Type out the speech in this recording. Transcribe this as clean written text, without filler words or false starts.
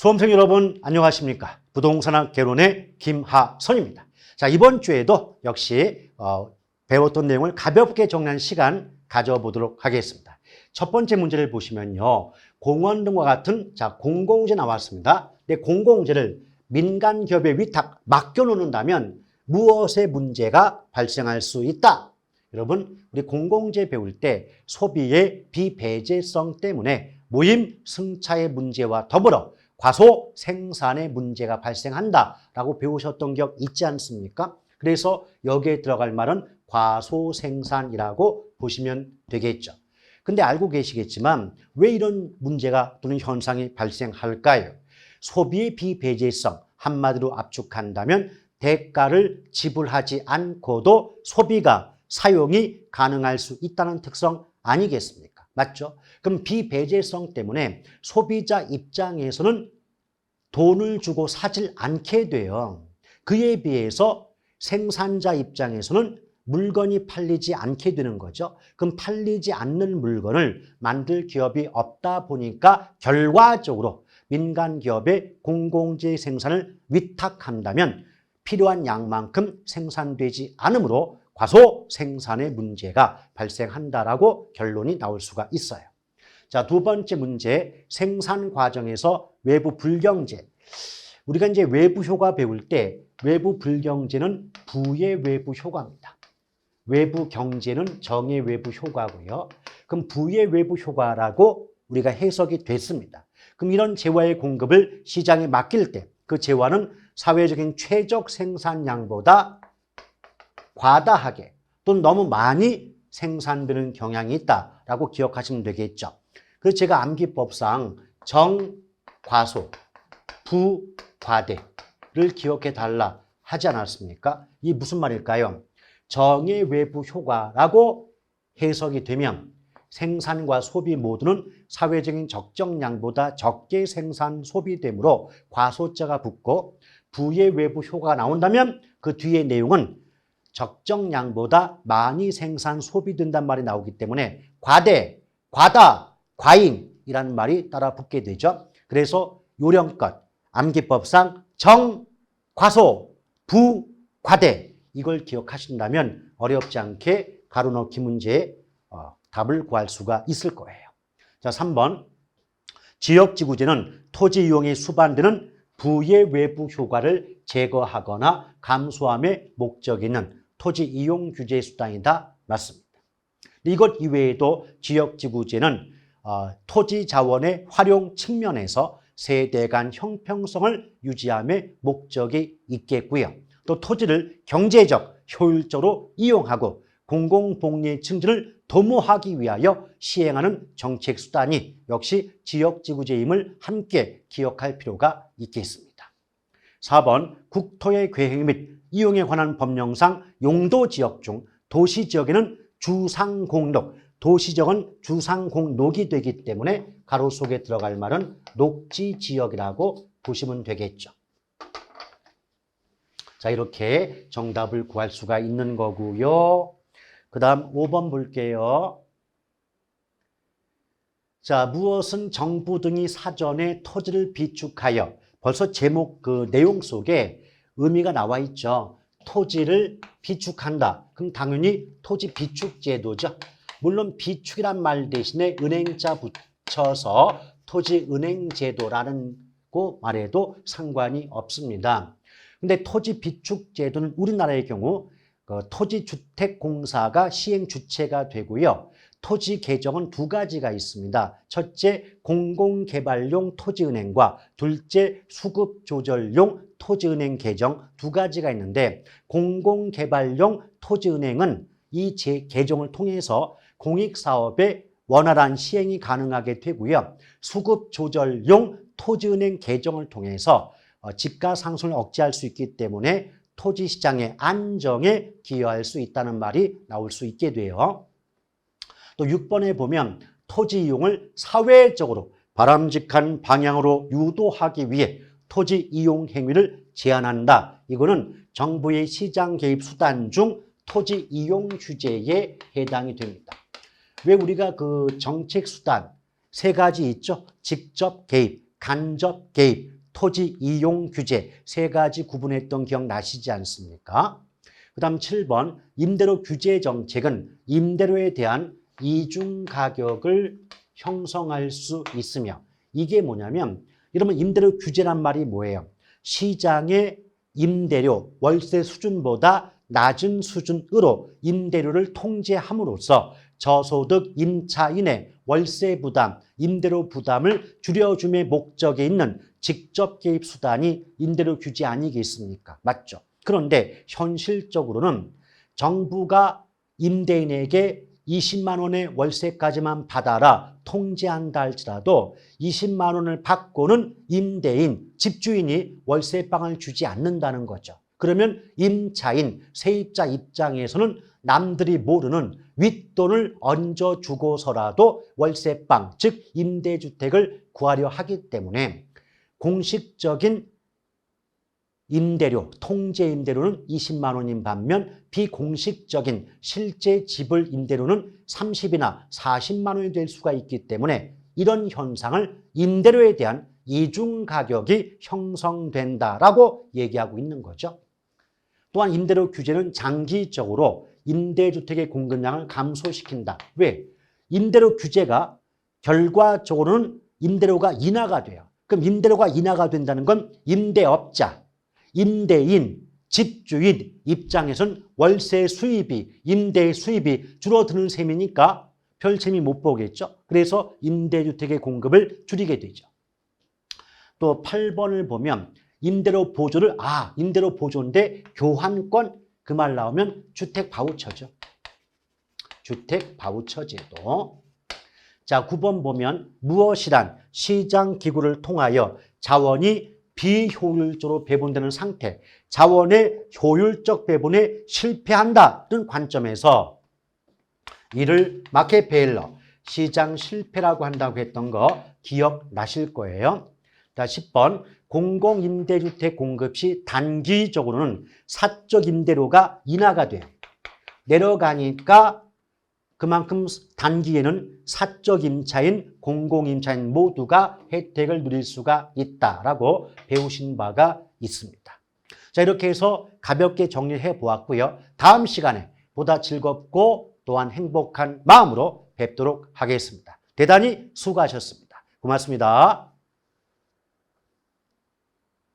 수험생 여러분 안녕하십니까? 부동산학 개론의 김하선입니다. 자, 이번 주에도 역시 배웠던 내용을 가볍게 정리한 시간 가져보도록 하겠습니다. 첫 번째 문제를 보시면요. 공원 등과 같은 공공재 나왔습니다. 근데 공공재를 민간 기업에 위탁 맡겨놓는다면 무엇의 문제가 발생할 수 있다? 여러분, 우리 공공재 배울 때 소비의 비배제성 때문에 모임 승차의 문제와 더불어 과소 생산의 문제가 발생한다라고 배우셨던 기억 있지 않습니까? 그래서 여기에 들어갈 말은 과소 생산이라고 보시면 되겠죠. 근데 알고 계시겠지만 왜 이런 문제가 또는 현상이 발생할까요? 소비의 비배제성, 한마디로 압축한다면 대가를 지불하지 않고도 소비가 사용이 가능할 수 있다는 특성 아니겠습니까? 맞죠? 그럼 비배제성 때문에 소비자 입장에서는 돈을 주고 사질 않게 돼요. 그에 비해서 생산자 입장에서는 물건이 팔리지 않게 되는 거죠. 그럼 팔리지 않는 물건을 만들 기업이 없다 보니까 결과적으로 민간 기업에 공공재 생산을 위탁한다면 필요한 양만큼 생산되지 않으므로 과소 생산의 문제가 발생한다라고 결론이 나올 수가 있어요. 자, 두 번째 문제, 생산 과정에서 외부 불경제. 우리가 이제 외부 효과 배울 때 외부 불경제는 부의 외부 효과입니다. 외부 경제는 정의 외부 효과고요. 그럼 부의 외부 효과라고 우리가 해석이 됐습니다. 그럼 이런 재화의 공급을 시장에 맡길 때 그 재화는 사회적인 최적 생산량보다 과다하게 또는 너무 많이 생산되는 경향이 있다라고 기억하시면 되겠죠. 그래서 제가 암기법상 정과소, 부과대를 기억해 달라 하지 않았습니까? 이게 무슨 말일까요? 정의 외부 효과라고 해석이 되면 생산과 소비 모두는 사회적인 적정량보다 적게 생산 소비되므로 과소자가 붙고 부의 외부 효과가 나온다면 그 뒤에 내용은 적정량보다 많이 생산 소비된다는 말이 나오기 때문에 과대, 과다, 과잉이라는 말이 따라 붙게 되죠. 그래서 요령껏 암기법상 정, 과소, 부, 과대 이걸 기억하신다면 어렵지 않게 가로 넣기 문제에 답을 구할 수가 있을 거예요. 자, 3번. 지역지구제는 토지 이용에 수반되는 부의 외부 효과를 제거하거나 감소함의 목적이 있는 토지 이용 규제 수단이다. 맞습니다. 이것 이외에도 지역지구제는 토지 자원의 활용 측면에서 세대 간 형평성을 유지함의 목적이 있겠고요. 또 토지를 경제적, 효율적으로 이용하고 공공복리 증진을 도모하기 위하여 시행하는 정책 수단이 역시 지역지구제임을 함께 기억할 필요가 있겠습니다. 4번 국토의 계획 및 이용에 관한 법령상 용도지역 중 도시지역에는 주상공록, 도시지역은 주상공록이 되기 때문에 가로 속에 들어갈 말은 녹지지역이라고 보시면 되겠죠. 자, 이렇게 정답을 구할 수가 있는 거고요. 그 다음 5번 볼게요. 자, 무엇은 정부 등이 사전에 토지를 비축하여 벌써 제목 그 내용 속에 의미가 나와 있죠. 토지를 비축한다. 그럼 당연히 토지 비축 제도죠. 물론 비축이란 말 대신에 은행자 붙여서 토지 은행 제도라는 거 말해도 상관이 없습니다. 근데 토지 비축 제도는 우리나라의 경우 토지주택공사가 시행 주체가 되고요. 토지 계정은 두 가지가 있습니다. 첫째, 공공개발용 토지은행과 둘째, 수급조절용 토지은행 계정 두 가지가 있는데 공공개발용 토지은행은 이 계정을 통해서 공익사업의 원활한 시행이 가능하게 되고요. 수급조절용 토지은행 계정을 통해서 집가 상승을 억제할 수 있기 때문에 토지 시장의 안정에 기여할 수 있다는 말이 나올 수 있게 돼요. 또 6번에 보면 토지 이용을 사회적으로 바람직한 방향으로 유도하기 위해 토지 이용 행위를 제한한다. 이거는 정부의 시장 개입 수단 중 토지 이용 규제에 해당이 됩니다. 왜 우리가 그 정책 수단 세 가지 있죠? 직접 개입, 간접 개입, 토지 이용 규제 세 가지 구분했던 기억 나시지 않습니까? 그 다음 7번 임대료 규제 정책은 임대료에 대한 이중 가격을 형성할 수 있으며 이게 뭐냐면 이러면 임대료 규제란 말이 뭐예요? 시장의 임대료, 월세 수준보다 낮은 수준으로 임대료를 통제함으로써 저소득 임차인의 월세 부담, 임대료 부담을 줄여줌의 목적에 있는 직접 개입 수단이 임대료 규제 아니겠습니까? 맞죠? 그런데 현실적으로는 정부가 임대인에게 20만 원의 월세까지만 받아라 통제한다 할지라도 20만 원을 받고는 임대인, 집주인이 월세방을 주지 않는다는 거죠. 그러면 임차인, 세입자 입장에서는 남들이 모르는 윗돈을 얹어주고서라도 월세방, 즉 임대주택을 구하려 하기 때문에 공식적인 임대료, 통제 임대료는 20만 원인 반면 비공식적인 실제 지불 임대료는 30이나 40만 원이 될 수가 있기 때문에 이런 현상을 임대료에 대한 이중 가격이 형성된다라고 얘기하고 있는 거죠. 또한 임대료 규제는 장기적으로 임대주택의 공급량을 감소시킨다. 왜? 임대료 규제가 결과적으로는 임대료가 인하가 돼요. 그럼 임대료가 인하가 된다는 건 임대업자, 임대인, 집주인 입장에선 월세 수입이, 임대 수입이 줄어드는 셈이니까 별 재미 못 보겠죠. 그래서 임대주택의 공급을 줄이게 되죠. 또 8번을 보면 임대료 보조를, 임대료 보조인데 교환권 그 말 나오면 주택 바우처죠. 주택 바우처 제도. 자, 9번 보면 무엇이란 시장 기구를 통하여 자원이 비효율적으로 배분되는 상태, 자원의 효율적 배분에 실패한다는 관점에서 이를 마켓페일러, 시장 실패라고 한다고 했던 거 기억나실 거예요. 자, 10번 공공임대주택 공급 시 단기적으로는 사적 임대료가 인하가 돼요. 내려가니까 그만큼 단기에는 사적 임차인, 공공임차인 모두가 혜택을 누릴 수가 있다라고 배우신 바가 있습니다. 자, 이렇게 해서 가볍게 정리해 보았고요. 다음 시간에 보다 즐겁고 또한 행복한 마음으로 뵙도록 하겠습니다. 대단히 수고하셨습니다. 고맙습니다.